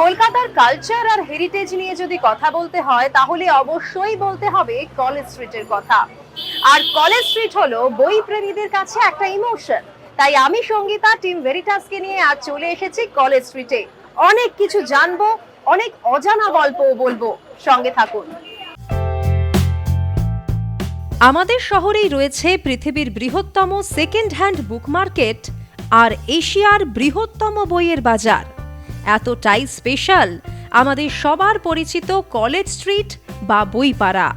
কলকাতার কালচার আর হেরিটেজ নিয়ে যদি কথা বলতে হয় তাহলে অবশ্যই বলতে হবে কলেজ স্ট্রিটের কথা। আর কলেজ স্ট্রিট হলো বই প্রেমীদের কাছে একটা ইমোশন। তাই আমি সঙ্গীতা টিম ভেরিটাসকে নিয়ে আজ চলে এসেছি কলেজ স্ট্রিটে। অনেক কিছু জানবো, অনেক অজানা গল্পও বলবো, সঙ্গে থাকুন। আমাদের শহরেই রয়েছে পৃথিবীর বৃহত্তম সেকেন্ড হ্যান্ড বুক মার্কেট আর এশিয়ার বৃহত্তম বইয়ের বাজার। এতটাই স্পেশাল আমাদের সবার পরিচিত কলেজ স্ট্রিট বা বইপাড়া।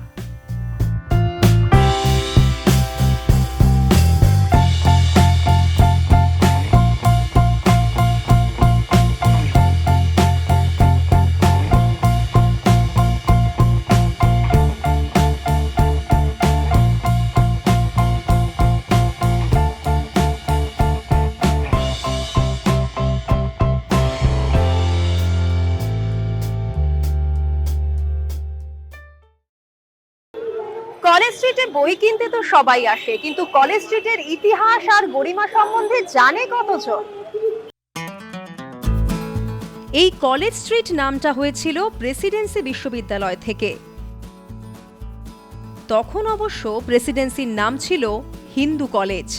কলেজ স্ট্রিটে বই কিনতে তো সবাই আসে, কিন্তু কলেজ স্ট্রিটের ইতিহাস আর গরিমা সম্বন্ধে জানে কতজন? এই কলেজ স্ট্রিট নামটা হয়েছিল প্রেসিডেন্সি বিশ্ববিদ্যালয় থেকে। তখন অবশ্য প্রেসিডেন্সির নাম ছিল হিন্দু কলেজ।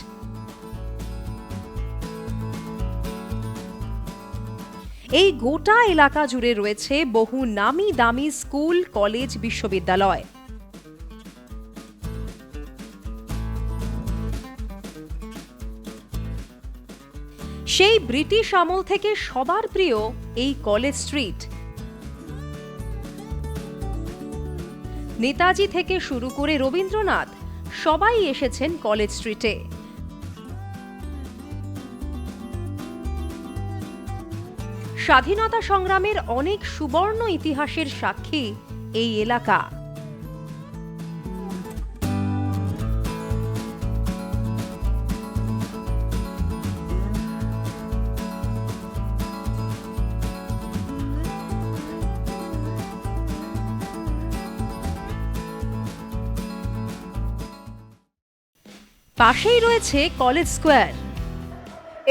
এই গোটা এলাকা জুড়ে রয়েছে বহু নামি দামি স্কুল, কলেজ, বিশ্ববিদ্যালয়। সেই ব্রিটিশ আমল থেকে সবার প্রিয় এই কলেজ স্ট্রিট। নেতাজি থেকে শুরু করে রবীন্দ্রনাথ সবাই এসেছেন কলেজ স্ট্রিটে। স্বাধীনতা সংগ্রামের অনেক সুবর্ণ ইতিহাসের সাক্ষী এই এলাকা। পাশেই রয়েছে কলেজ স্কোয়ার।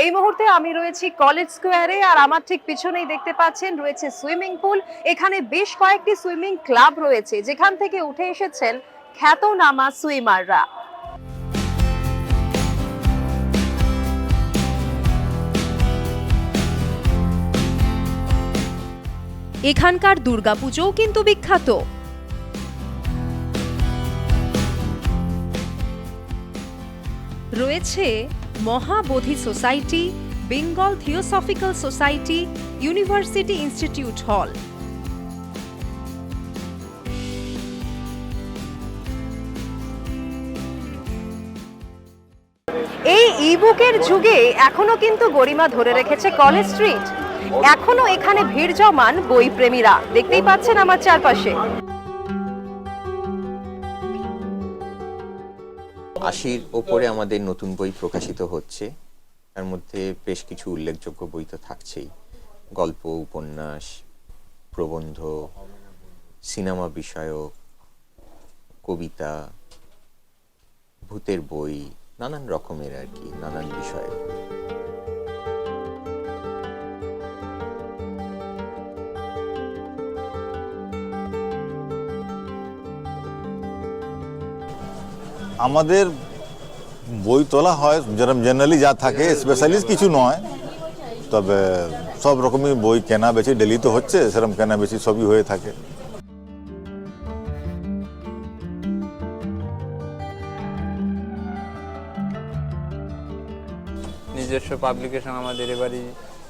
এই মুহূর্তে আমি রয়েছি কলেজ স্কোয়ারে, আর আমার ঠিক পিছনেই দেখতে পাচ্ছেন রয়েছে সুইমিং পুল। এখানে বেশ কয়েকটি সুইমিং ক্লাব রয়েছে, যেখান থেকে উঠে এসেছেন খ্যাতনামা সুইমাররা। এখানকার দুর্গাপুজোও কিন্তু বিখ্যাত। রয়েছে Mahabodhi society, Bengal theosophical society, university institute হল। এই ই-বুকের যুগে এখনো কিন্তু গরিমা ধরে রেখেছে কলেজ স্ট্রিট। এখনো এখানে ভিড় জমান বই প্রেমীরা, দেখতেই পাচ্ছেন আমার চারপাশে। 80-র ওপরে আমাদের নতুন বই প্রকাশিত হচ্ছে। তার মধ্যে বেশ কিছু উল্লেখযোগ্য বই তো থাকছেই। গল্প, উপন্যাস, প্রবন্ধ, সিনেমা বিষয়ক, কবিতা, ভূতের বই, নানান রকমের আর কি, নানান বিষয়ে। আমাদের বই তোলা হয় যেরকম জেনারেলি যা থাকে, স্পেশালিস্ট কিছু নয়, তবে সব রকমই বই কেনা বেশি ডেলি তো হচ্ছে, সেরকম কেনা বেশি সবই হয়ে থাকে। নিজস্ব পাবলিকেশন আমাদের এবারই,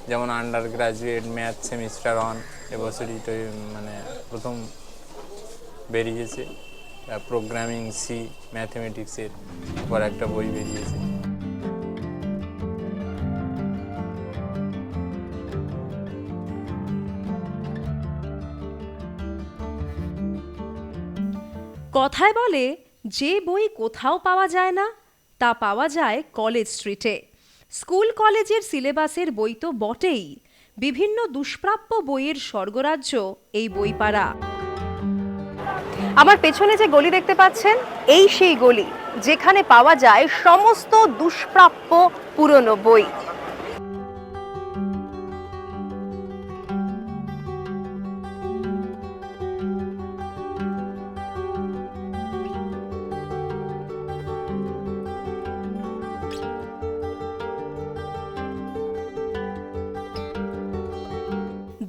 যেমন আন্ডার গ্রাজুয়েট ম্যাথ সেমিস্টার 1 এবছরই তো মানে প্রথম বেরিয়েছে। প্রোগ্রামিং সি, ম্যাথমেটিক্সের উপর একটা বই বেরিয়েছে। কথায় বলে, যে বই কোথাও পাওয়া যায় না তা পাওয়া যায় কলেজ স্ট্রিটে। স্কুল কলেজের সিলেবাসের বই তো বটেই, বিভিন্ন দুষ্প্রাপ্য বইয়ের স্বর্গরাজ্য এই বইপাড়া। আমার পেছনে যে গলি দেখতে পাচ্ছেন, এই সেই গলি যেখানে পাওয়া যায় সমস্ত দুষ্প্রাপ্য পুরনো বই।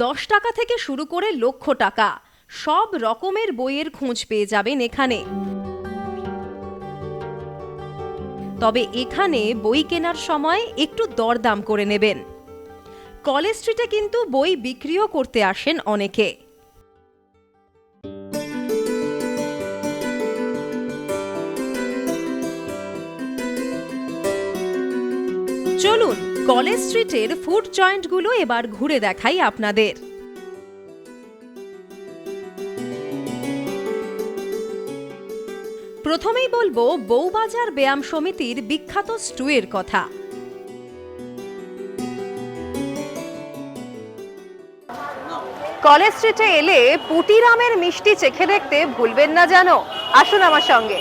10 টাকা থেকে শুরু করে লক্ষ টাকা সব রকমের বইয়ের খোঁজ পেয়ে যাবেন এখানে। তবে এখানে বই কেনার সময় একটু দরদাম করে নেবেন। কলেজ স্ট্রিটে কিন্তু বই বিক্রিও করতে আসেন অনেকে। চলুন কলেজ স্ট্রিটের ফুড জয়েন্টগুলো এবার ঘুরে দেখাই আপনাদের। প্রথমেই বলবো বউবাজার ব্যায়াম সমিতির বিখ্যাত স্টুয়ের কথা। কলেজ স্ট্রিটে এলে পুটিরামের মিষ্টি চেখে দেখতে ভুলবেন না জানো। আসুন আমার সঙ্গে।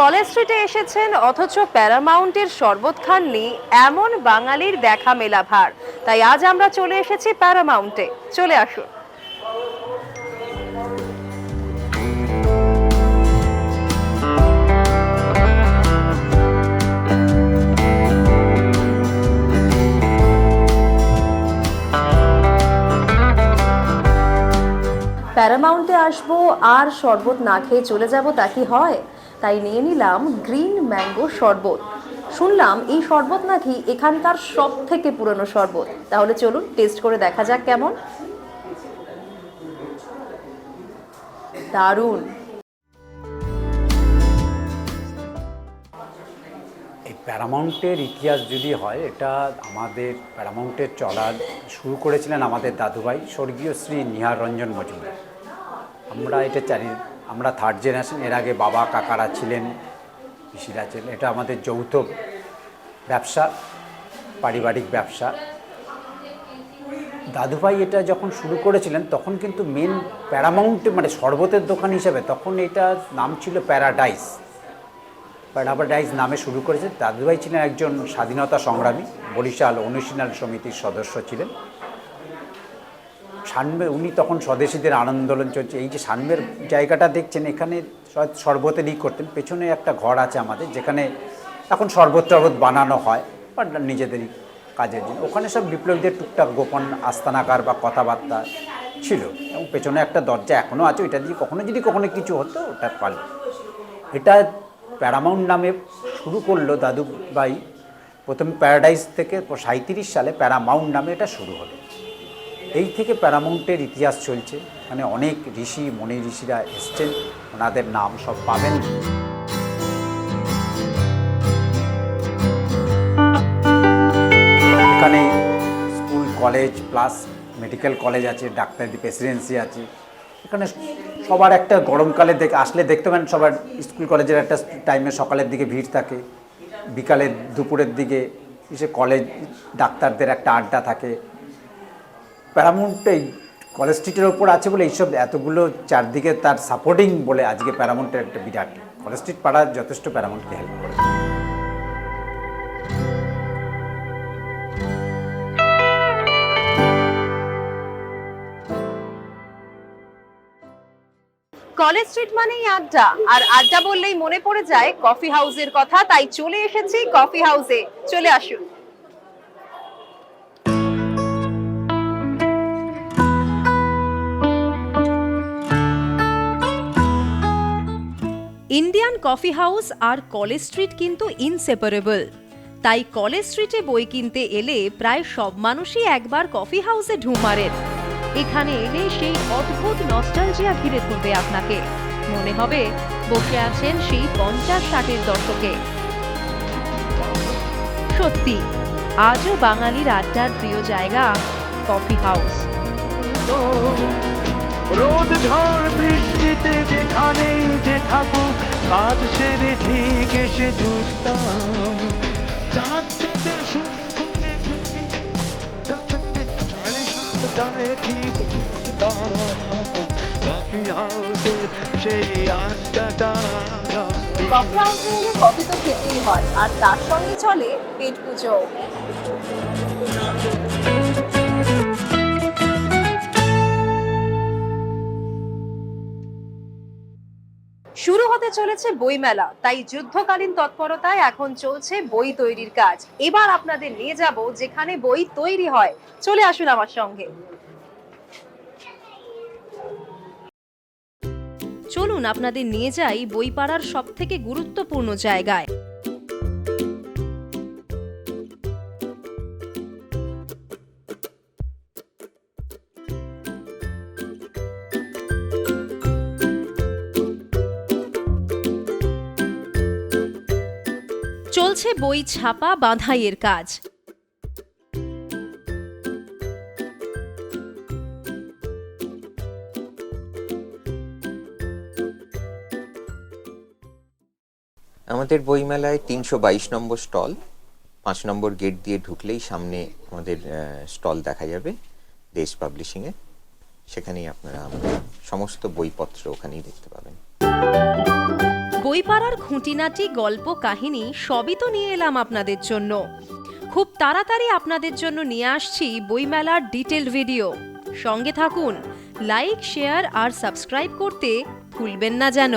কলেজ স্ট্রিটে এসেছেন অথচ প্যারামাউন্টের শরবত খাননি এমন বাঙালির দেখা মেলা ভার। তাই আজ আমরা চলে এসেছি প্যারামাউন্টে। চলে আসুন। প্যারামাউন্টে আসবো আর শরবত না খেয়ে চলে যাব তা কি হয়? তাই নিয়ে নিলাম গ্রিন ম্যাঙ্গো শরবত। শুনলাম এই শরবত নাকি এখানকার সব থেকে পুরনো শরবত। তাহলে চলুন টেস্ট করে দেখা যাক কেমন। দারুণ। এই প্যারামাউন্টের ইতিহাস যদি হয়, এটা আমাদের প্যারামাউন্টের চলা শুরু করেছিলেন আমাদের দাদুভাই স্বর্গীয় শ্রী নিহার রঞ্জন মজুমদার। আমরা থার্ড জেনারেশন। এর আগে বাবা কাকারা ছিলেন, পিসিরা ছিলেন। এটা আমাদের যৌথ ব্যবসা, পারিবারিক ব্যবসা। দাদুভাই এটা যখন শুরু করেছিলেন তখন কিন্তু মেন প্যারামাউন্টে মানে শরবতের দোকান হিসেবে তখন এটা নাম ছিল প্যারাডাইস নামে শুরু করেছে। দাদুভাই ছিলেন একজন স্বাধীনতা সংগ্রামী, বরিশাল অনুশীলন সমিতির সদস্য ছিলেন। সানবে উনি তখন স্বদেশীদের আন্দোলন চলছে। এই যে সানবের জায়গাটা দেখছেন, এখানে শরবতেরই করতেন। পেছনে একটা ঘর আছে আমাদের, যেখানে এখন শরবত বানানো হয় বা নিজেদেরই কাজের জন্য। ওখানে সব বিপ্লবীদের টুকটাক গোপন আস্তানাগার বা কথাবার্তা ছিল, এবং পেছনে একটা দরজা এখনও আছে। ওইটা দিয়ে কখনো কিছু হতো ওটা পারল। এটা প্যারামাউন্ট নামে শুরু করলো দাদুভাই। প্রথমে প্যারাডাইস থেকে 37 সালে প্যারামাউন্ট নামে এটা শুরু হলো। এই থেকে প্যারামাউন্টের ইতিহাস চলছে। মানে অনেক ঋষি মনি ঋষিরা এসছেন, ওনাদের নাম সব পাবেন। এখানে school college plus medical college আছে, ডাক্তারি প্রেসিডেন্সি আছে। এখানে সবার একটা গরমকালে আসলে দেখতে পাবেন সবার স্কুল কলেজের একটা টাইমে সকালের দিকে ভিড় থাকে, বিকালের দুপুরের দিকে এসে কলেজ ডাক্তারদের একটা আড্ডা থাকে। প্যারামাউন্টে কলেজ স্ট্রিটের ওপর আছে বলে এইসব এতগুলো চারদিকে তার সাপোর্টিং বলে আজকে প্যারামাউন্টের একটা বিরাট কলেজ স্ট্রিট পাড়া যথেষ্ট প্যারামাউন্টকে হেল্প করে। কলেজ স্ট্রিট মানেই আড্ডা, আর আড্ডা বললেই মনে পড়ে যায় কফি হাউসের কথা। তাই চলে এসেছি কফি হাউসে। চলে আসুন। ইন্ডিয়ান কফি হাউস আর কলেজ স্ট্রিট কিন্তু ইনসেপারেবল। তাই কলেজ স্ট্রিটে বই কিনতে এলে প্রায় সব মানুষই একবার কফি হাউসে ঢু মারেন। এখানে এলে সেই অদ্ভুত নস্টালজিয়া ঘিরে ধরবে আপনাকে। মনে হবে বসে আছেন সেই 50-60-এর দশকে। সত্যি আজও বাঙালির আড্ডার প্রিয় জায়গা কফি হাউস। রোদ ঝড় বৃষ্টিতে যেখানে যে থাকুক, কাজ সেরে ঠিক এসে জুটতাম। কফি হাউসে এলে কফি তো খেতেই হয়, আর তার সঙ্গে চলে পেট পুজো। শুরু হতে চলেছে বইমেলা, তাই যুদ্ধকালীন তৎপরতায় এখন চলছে বই তৈরির কাজ। এবার আপনাদের নিয়ে যাব যেখানে বই তৈরি হয়। চলে আসুন আমার সঙ্গে। চলুন আপনাদের নিয়ে যাই বইপাড়ার সবথেকে গুরুত্বপূর্ণ জায়গায়। চলছে বই ছাপা বাঁধাইয়ের কাজ। আমাদের বইমেলায় 322 নম্বর স্টল, 5 নম্বর গেট দিয়ে ঢুকলেই সামনে আমাদের স্টল দেখা যাবে দেশ পাবলিশিংয়ে। সেখানেই আপনারা আমাদের সমস্ত বইপত্র ওখানেই দেখতে পাবেন। বইপাড়ার খুঁটিনাটি গল্প কাহিনী সবই তো নিয়ে এলাম আপনাদের জন্য। খুব তাড়াতাড়ি আপনাদের জন্য নিয়ে আসছি বইমেলার ডিটেইলড ভিডিও। সঙ্গে থাকুন, লাইক, শেয়ার আর সাবস্ক্রাইব করতে ভুলবেন না যেন।